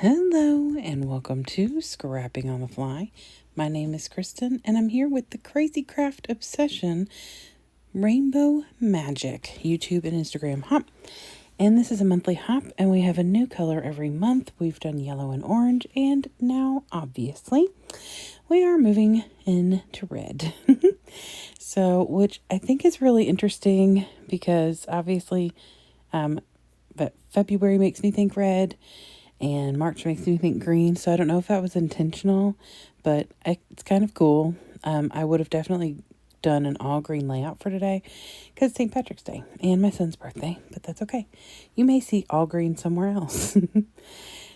Hello and welcome to Scrapping on the Fly. My name is Kristen and I'm here with the Crazy Craft Obsession Rainbow Magic YouTube and Instagram hop. And this is a monthly hop and we have a new color every month. We've done yellow and orange and now obviously we are moving into red. So, which I think is really interesting because obviously but February makes me think red. And March makes me think green, so I don't know if that was intentional, but it's kind of cool. I would have definitely done an all green layout for today because it's St. Patrick's Day and my son's birthday, but that's okay. You may see all green somewhere else.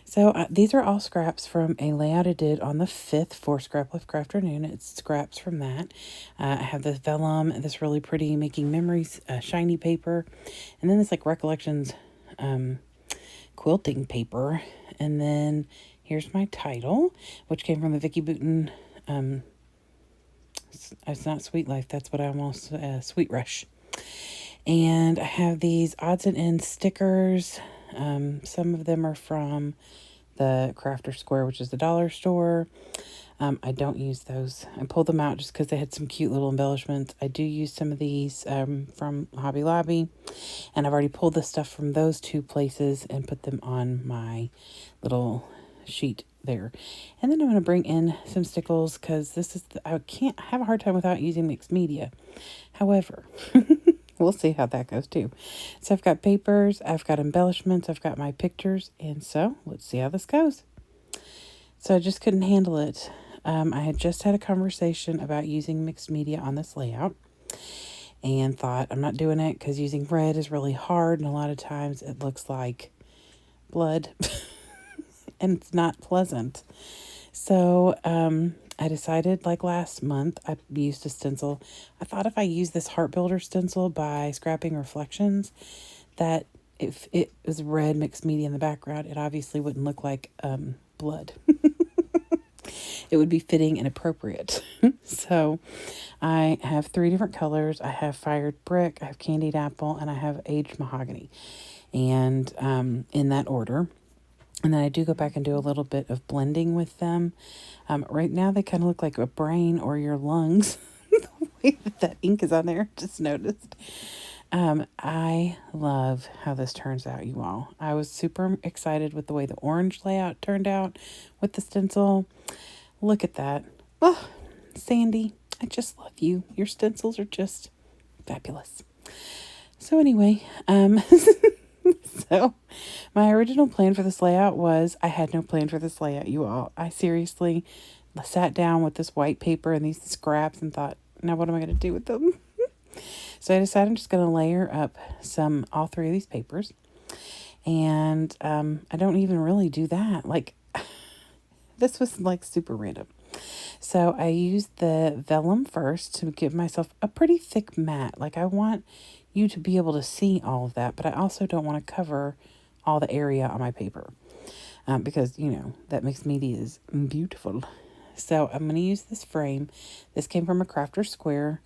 So these are all scraps from a layout I did on the 5th for Scrap Life Crafternoon. It's scraps from that. I have this vellum, this really pretty Making Memories shiny paper, and then this like Recollections quilting paper. And then here's my title, which came from the Vicky Booten, it's not Sweet Life, that's what I almost, Sweet Rush. And I have these odds and ends stickers. Some of them are from the Crafter Square, which is the dollar store. I don't use those. I pulled them out just because they had some cute little embellishments. I do use some of these from Hobby Lobby. And I've already pulled the stuff from those two places and put them on my little sheet there. And then I'm going to bring in some stickles because I can't have a hard time without using mixed media. However, we'll see how that goes too. So I've got papers, I've got embellishments, I've got my pictures. And so let's see how this goes. So I just couldn't handle it. I had just had a conversation about using mixed media on this layout and thought I'm not doing it because using red is really hard and a lot of times it looks like blood and it's not pleasant. So I decided like last month I used a stencil. I thought if I use this Heart Builder stencil by Scrapping Reflections that if it was red mixed media in the background it obviously wouldn't look like blood. It would be fitting and appropriate. So I have 3 different colors. I have Fired Brick, I have Candied Apple, and I have Aged Mahogany. And in that order. And then I do go back and do a little bit of blending with them. Right now they kind of look like a brain or your lungs. The way that ink is on there, just noticed. I love how this turns out, you all. I was super excited with the way the orange layout turned out with the stencil. Look at that. Oh, Sandy, I just love you. Your stencils are just fabulous. So anyway, so my original plan for this layout was, I had no plan for this layout, you all. I seriously sat down with this white paper and these scraps and thought, now what am I going to do with them? So I decided I'm just going to layer up all 3 of these papers. And I don't even really do that. Like, this was like super random. So I used the vellum first to give myself a pretty thick mat. Like I want you to be able to see all of that, but I also don't want to cover all the area on my paper because, you know, that mixed media is beautiful. So I'm going to use this frame. This came from a Crafter Square.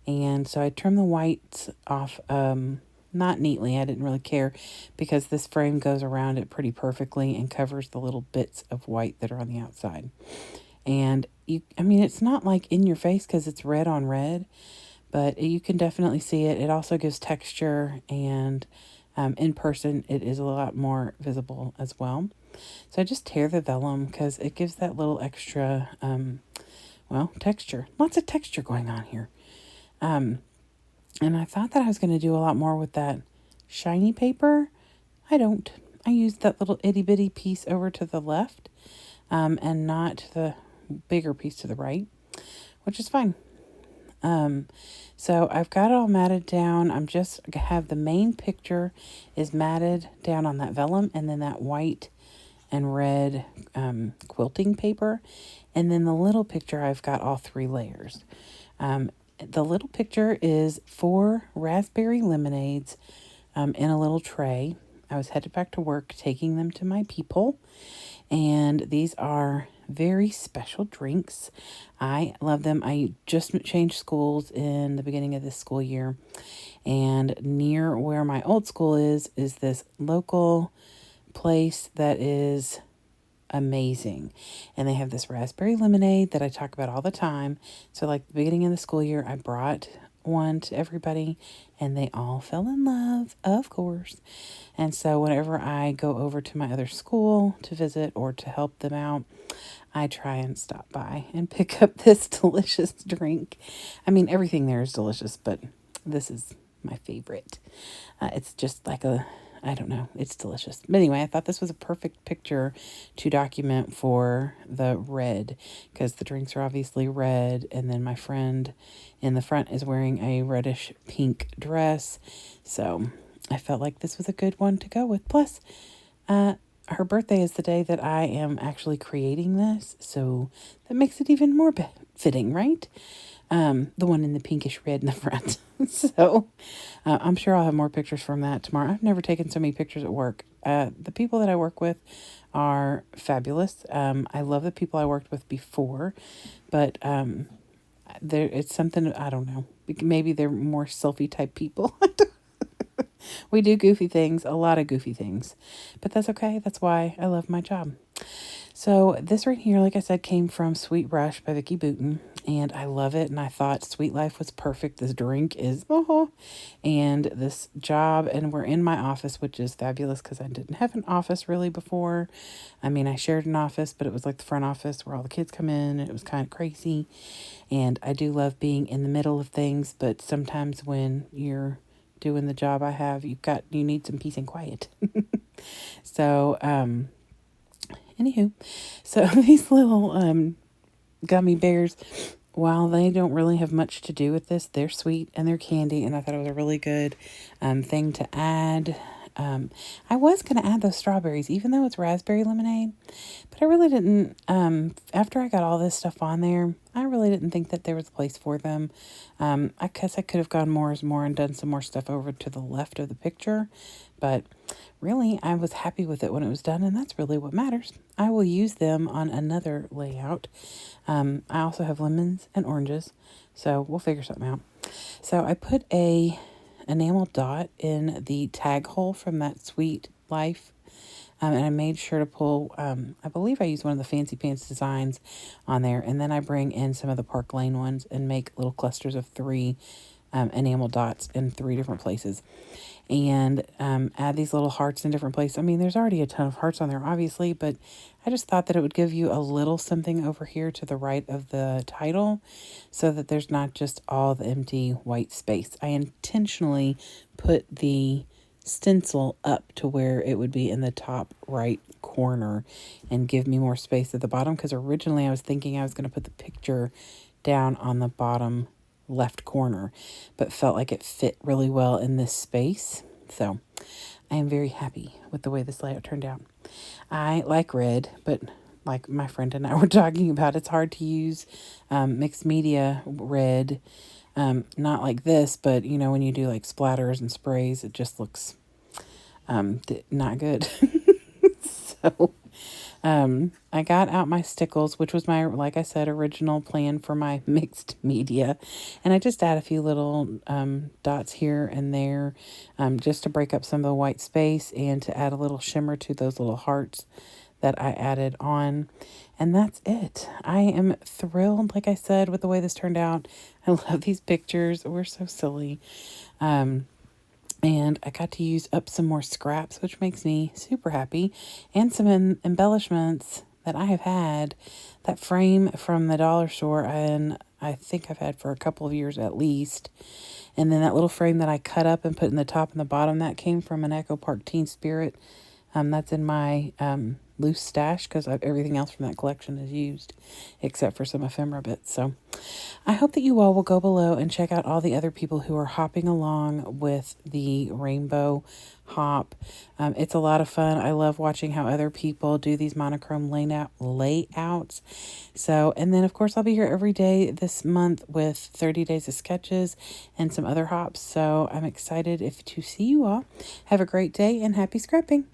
And so I trimmed the whites off, not neatly, I didn't really care because this frame goes around it pretty perfectly and covers the little bits of white that are on the outside. And it's not like in your face because it's red on red, but you can definitely see it. It also gives texture and in person it is a lot more visible as well. So I just tear the vellum because it gives that little extra, texture. Lots of texture going on here. And I thought that I was going to do a lot more with that shiny paper. I don't. I used that little itty bitty piece over to the left and not the bigger piece to the right, which is fine. So I've got it all matted down. I'm just have the main picture is matted down on that vellum and then that white and red quilting paper. And then the little picture, I've got all 3 layers. The little picture is 4 raspberry lemonades in a little tray. I was headed back to work taking them to my people. And these are very special drinks. I love them. I just changed schools in the beginning of this school year. And near where my old school is this local place that is amazing. And they have this raspberry lemonade that I talk about all the time. So like the beginning of the school year, I brought one to everybody and they all fell in love, of course. And so whenever I go over to my other school to visit or to help them out, I try and stop by and pick up this delicious drink. I mean, everything there is delicious, but this is my favorite. It's just like I don't know, it's delicious. But anyway, I thought this was a perfect picture to document for the red, because the drinks are obviously red, and then my friend in the front is wearing a reddish pink dress. So I felt like this was a good one to go with. Plus, her birthday is the day that I am actually creating this, so that makes it even more fitting, right? The one in the pinkish red in the front. So I'm sure I'll have more pictures from that tomorrow. I've never taken so many pictures at work. The people that I work with are fabulous. I love the people I worked with before, but it's something, I don't know. Maybe they're more selfie type people. We do goofy things, a lot of goofy things, but that's okay. That's why I love my job. So this right here, like I said, came from Sweet Rush by Vicki Boutin, and I love it. And I thought Sweet Life was perfect. This drink is, and this job, and we're in my office, which is fabulous because I didn't have an office really before. I mean, I shared an office, but it was like the front office where all the kids come in. It was kind of crazy, and I do love being in the middle of things, but sometimes when you're doing the job I have, you need some peace and quiet. So, anywho, so these little gummy bears, while they don't really have much to do with this, they're sweet and they're candy, and I thought it was a really good thing to add. I was going to add those strawberries, even though it's raspberry lemonade, but I really didn't. After I got all this stuff on there, I really didn't think that there was a place for them. I guess I could have gone more is more and done some more stuff over to the left of the picture, but really, I was happy with it when it was done, and that's really what matters. I will use them on another layout. I also have lemons and oranges, so we'll figure something out. So I put a enamel dot in the tag hole from that Sweet Life, and I made sure to pull, I believe I used one of the Fancy Pants designs on there, and then I bring in some of the Park Lane ones and make little clusters of 3 enamel dots in 3 different places, and add these little hearts in different places. I mean, there's already a ton of hearts on there, obviously, but I just thought that it would give you a little something over here to the right of the title so that there's not just all the empty white space. I intentionally put the stencil up to where it would be in the top right corner and give me more space at the bottom, because originally I was thinking I was going to put the picture down on the bottom left corner, but felt like it fit really well in this space. So I am very happy with the way this layout turned out. I like red, but like my friend and I were talking about, it's hard to use mixed media red. Not like this, but you know, when you do like splatters and sprays, it just looks not good. So I got out my stickles, which was my, like I said, original plan for my mixed media. And I just add a few little dots here and there just to break up some of the white space and to add a little shimmer to those little hearts that I added on. And that's it. I am thrilled, like I said, with the way this turned out. I love these pictures. We're so silly. And I got to use up some more scraps, which makes me super happy. And some embellishments that I have had. That frame from the dollar store, and I think I've had for a couple of years at least. And then that little frame that I cut up and put in the top and the bottom, that came from an Echo Park Teen Spirit. That's in my loose stash because everything else from that collection is used except for some ephemera bits. So I hope that you all will go below and check out all the other people who are hopping along with the rainbow hop. It's a lot of fun. I love watching how other people do these monochrome layouts. So, and then of course I'll be here every day this month with 30 days of sketches and some other hops. So I'm excited to see you all. Have a great day and happy scrapping.